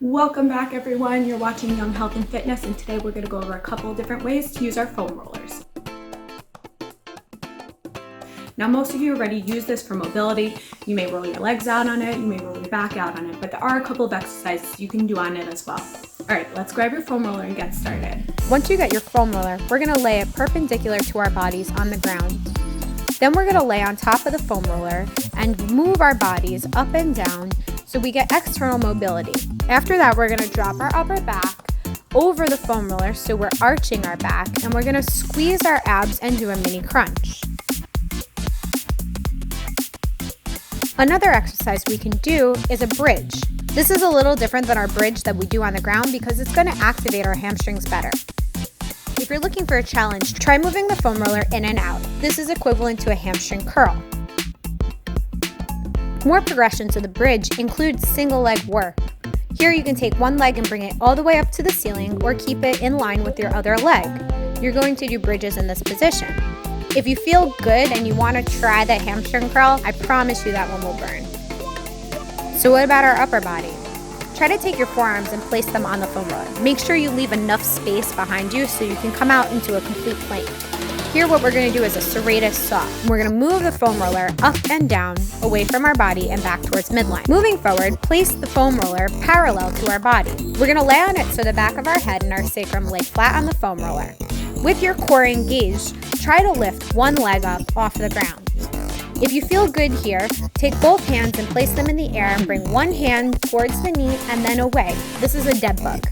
Welcome back everyone, you're watching Young Health and Fitness, and today we're going to go over a couple different ways to use our foam rollers. Now most of you already use this for mobility. You may roll your legs out on it, you may roll your back out on it, but there are a couple of exercises you can do on it as well. Alright, let's grab your foam roller and get started. Once you get your foam roller, we're going to lay it perpendicular to our bodies on the ground. Then we're going to lay on top of the foam roller and move our bodies up and down so we get external mobility. After that, we're going to drop our upper back over the foam roller so we're arching our back, and we're going to squeeze our abs and do a mini crunch. Another exercise we can do is a bridge. This is a little different than our bridge that we do on the ground because it's going to activate our hamstrings better. If you're looking for a challenge, try moving the foam roller in and out. This is equivalent to a hamstring curl. More progressions of the bridge include single leg work. Here you can take one leg and bring it all the way up to the ceiling or keep it in line with your other leg. You're going to do bridges in this position. If you feel good and you want to try that hamstring curl, I promise you that one will burn. So what about our upper body? Try to take your forearms and place them on the foam roller. Make sure you leave enough space behind you so you can come out into a complete plank. Here what we're going to do is a serratus saw. We're going to move the foam roller up and down, away from our body and back towards midline. Moving forward, place the foam roller parallel to our body. We're going to lay on it so the back of our head and our sacrum lay flat on the foam roller. With your core engaged, try to lift one leg up off the ground. If you feel good here, take both hands and place them in the air and bring one hand towards the knee and then away. This is a dead bug.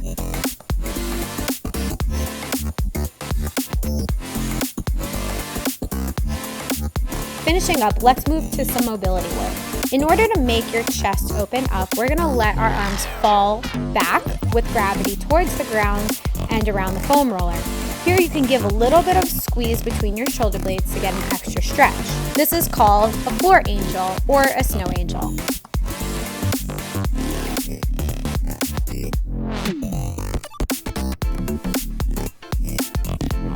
Finishing up, let's move to some mobility work. In order to make your chest open up, we're going to let our arms fall back with gravity towards the ground and around the foam roller. Here you can give a little bit of squeeze between your shoulder blades to get an extra stretch. This is called a floor angel or a snow angel.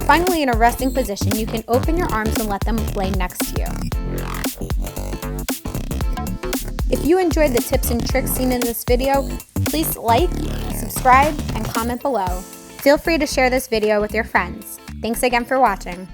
Finally, in a resting position, you can open your arms and let them lay next to you. If you enjoyed the tips and tricks seen in this video, please like, subscribe, and comment below. Feel free to share this video with your friends. Thanks again for watching.